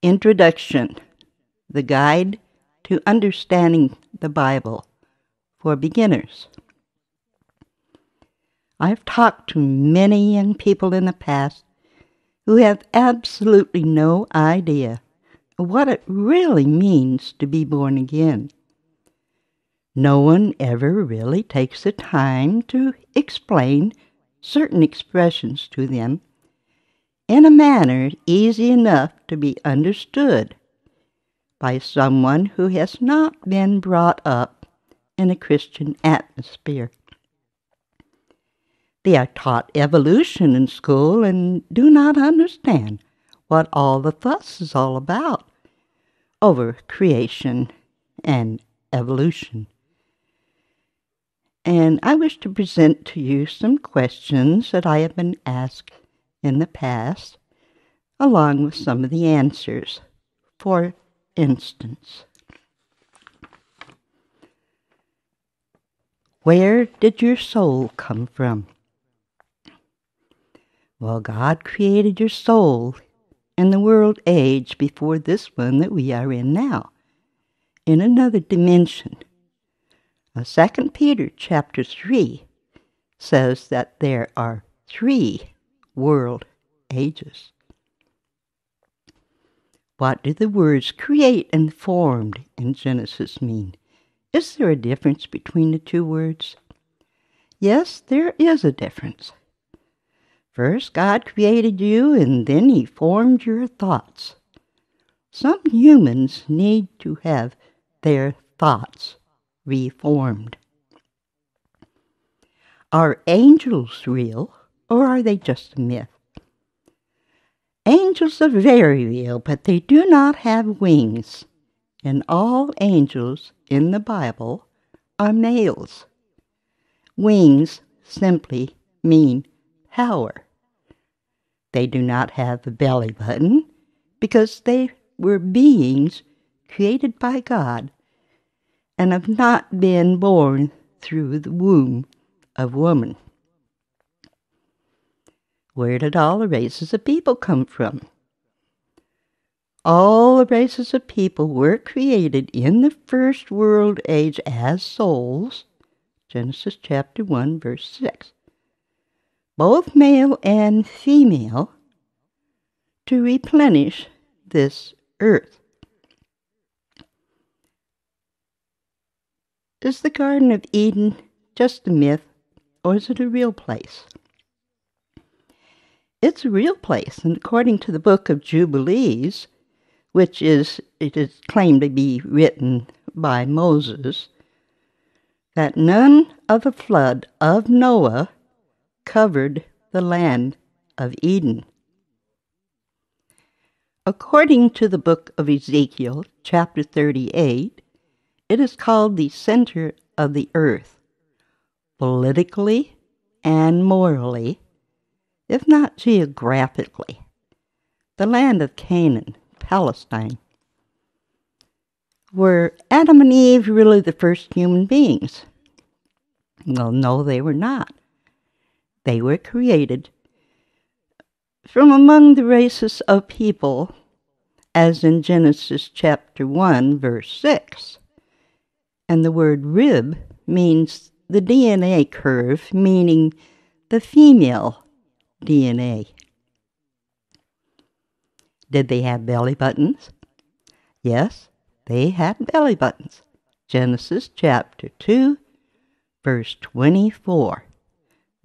Introduction, the guide to understanding the Bible for beginners. I've talked to many young people in the past who have absolutely no idea of what it really means to be born again. No one ever really takes the time to explain certain expressions to them in a manner easy enough to be understood by someone who has not been brought up in a Christian atmosphere. They are taught evolution in school and do not understand what all the fuss is all about over creation and evolution. And I wish to present to you some questions that I have been asked in the past, along with some of the answers. For instance, where did your soul come from? Well, God created your soul in the world age before this one that we are in now, in another dimension. 2 Peter chapter 3 says that there are 3 world ages. What do the words create and formed in Genesis mean? Is there a difference between the 2 words? Yes, there is a difference. First, God created you, and then He formed your thoughts. Some humans need to have their thoughts reformed. Are angels real, or are they just a myth? Angels are very real, but they do not have wings, and all angels in the Bible are males. Wings simply mean power. They do not have a belly button because they were beings created by God and have not been born through the womb of woman. Where did all the races of people come from? All the races of people were created in the first world age as souls, Genesis chapter 1, verse 6. Both male and female, to replenish this earth. Is the Garden of Eden just a myth, or is it a real place? It's a real place, and according to the book of Jubilees, it is claimed to be written by Moses, that none of the flood of Noah covered the land of Eden. According to the book of Ezekiel, chapter 38, it is called the center of the earth, politically and morally, if not geographically, the land of Canaan, Palestine. Were Adam and Eve really the first human beings? Well, no, they were not. They were created from among the races of people, as in Genesis chapter 1, verse 6. And the word rib means the DNA curve, meaning the female DNA. Did they have belly buttons? Yes, they had belly buttons. Genesis chapter 2, verse 24.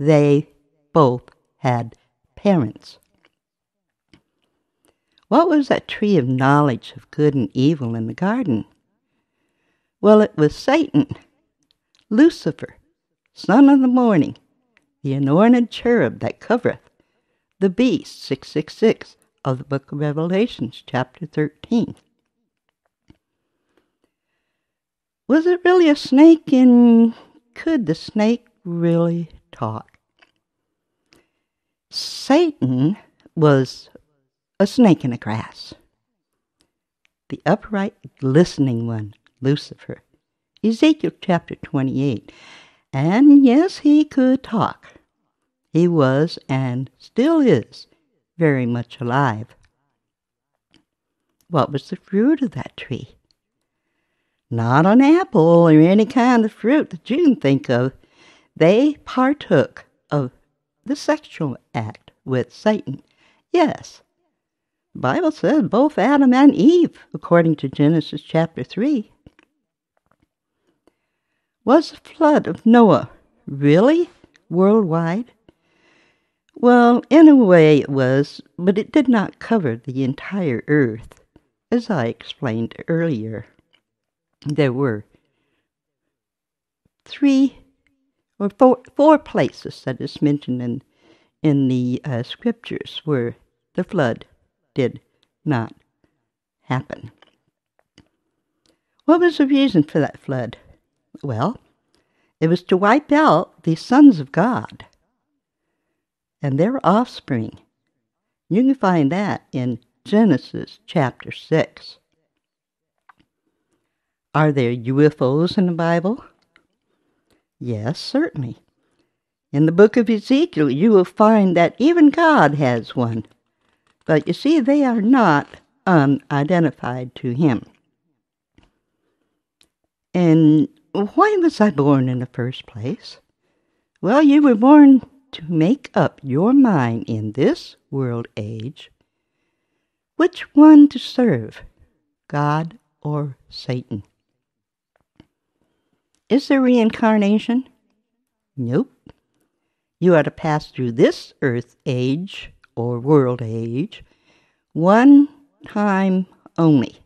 They both had parents. What was that tree of knowledge of good and evil in the garden? Well, it was Satan, Lucifer, son of the morning, the anointed cherub that covereth, the beast, 666, of the book of Revelations, chapter 13. Was it really a snake, and could the snake really talk? Satan was a snake in the grass. The upright, listening one, Lucifer, Ezekiel chapter 28. And yes, he could talk. He was, and still is, very much alive. What was the fruit of that tree? Not an apple or any kind of fruit that you can think of. They partook of the sexual act with Satan. Yes, the Bible says both Adam and Eve, according to Genesis chapter 3. Was the flood of Noah really worldwide? Well, in a way it was, but it did not cover the entire earth, as I explained earlier. There were four places that is mentioned in the scriptures where the flood did not happen. What was the reason for that flood? Well, it was to wipe out the sons of God and their offspring. You can find that in Genesis chapter 6. Are there UFOs in the Bible? Yes, certainly. In the book of Ezekiel, you will find that even God has one. But you see, they are not unidentified to him. And why was I born in the first place? Well, you were born to make up your mind in this world age which one to serve, God or Satan. Is there reincarnation? Nope. You are to pass through this earth age or world age one time only.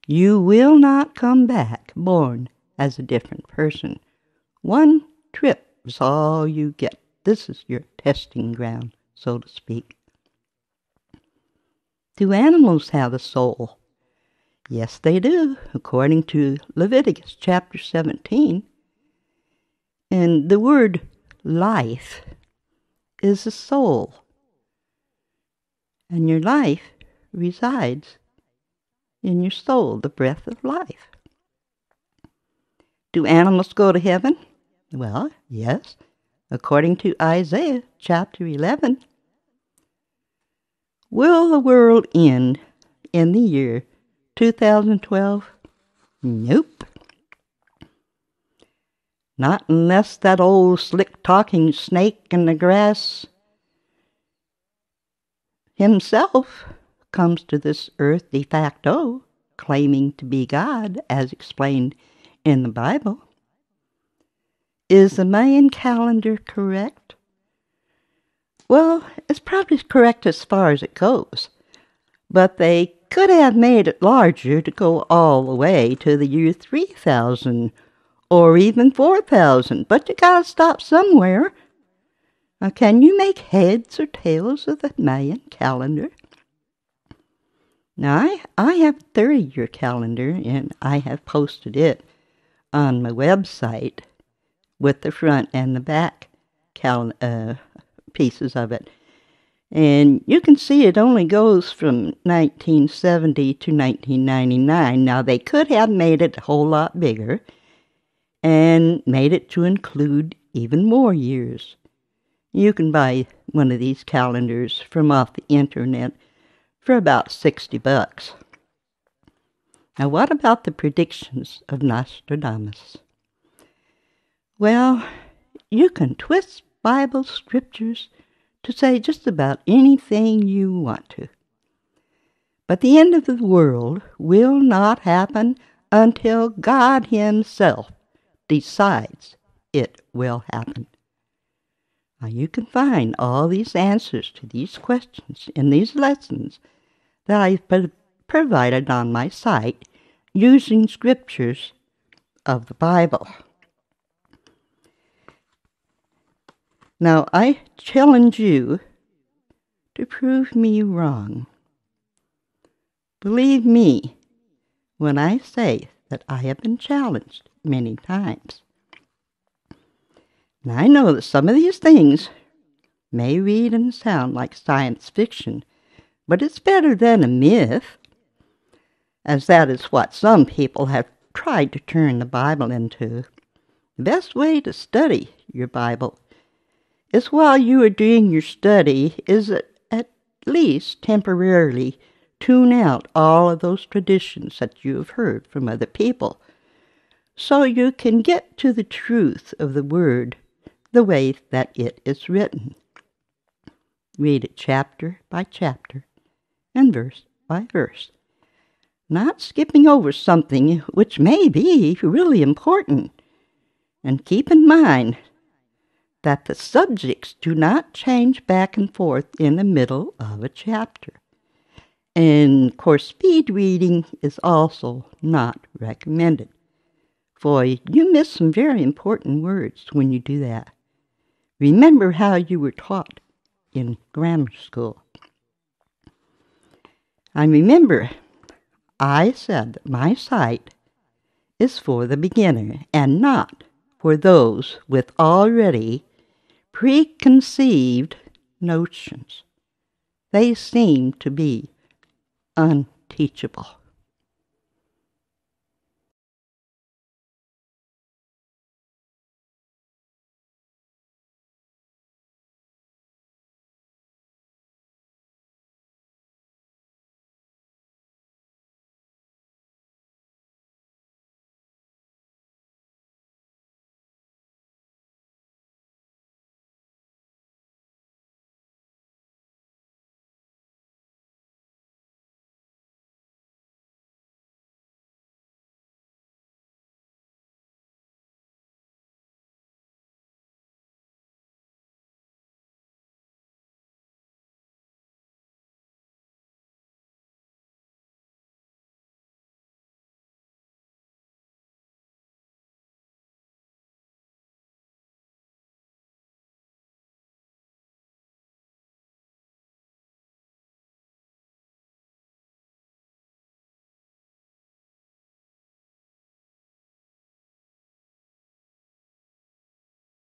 You will not come back born as a different person. One trip is all you get. This is your testing ground, so to speak. Do animals have a soul? Yes, they do, according to Leviticus chapter 17. And the word life is a soul. And your life resides in your soul, the breath of life. Do animals go to heaven? Well, yes, according to Isaiah chapter 11. Will the world end in the year 2012? Nope. Not unless that old slick-talking snake in the grass himself comes to this earth de facto, claiming to be God, as explained in the Bible. Is the Mayan calendar correct? Well, it's probably correct as far as it goes, but they could have made it larger to go all the way to the year 3000 or even 4000, but you gotta stop somewhere. Now, can you make heads or tails of the Mayan calendar? Now, I have a 30-year calendar, and I have posted it on my website with the front and the back pieces of it. And you can see it only goes from 1970 to 1999. Now, they could have made it a whole lot bigger and made it to include even more years. You can buy one of these calendars from off the internet for about $60. Now, what about the predictions of Nostradamus? Well, you can twist Bible scriptures to say just about anything you want to. But the end of the world will not happen until God himself decides it will happen. Now, you can find all these answers to these questions in these lessons that I've provided on my site using scriptures of the Bible. Now, I challenge you to prove me wrong. Believe me when I say that I have been challenged many times. Now, I know that some of these things may read and sound like science fiction, but it's better than a myth, as that is what some people have tried to turn the Bible into. The best way to study your Bible is while you are doing your study is at least temporarily tune out all of those traditions that you have heard from other people, so you can get to the truth of the Word the way that it is written. Read it chapter by chapter and verse by verse, not skipping over something which may be really important. And keep in mind that the subjects do not change back and forth in the middle of a chapter. And, of course, speed reading is also not recommended, for you miss some very important words when you do that. Remember how you were taught in grammar school. I remember I said that my sight is for the beginner and not for those with already preconceived notions. They seem to be unteachable.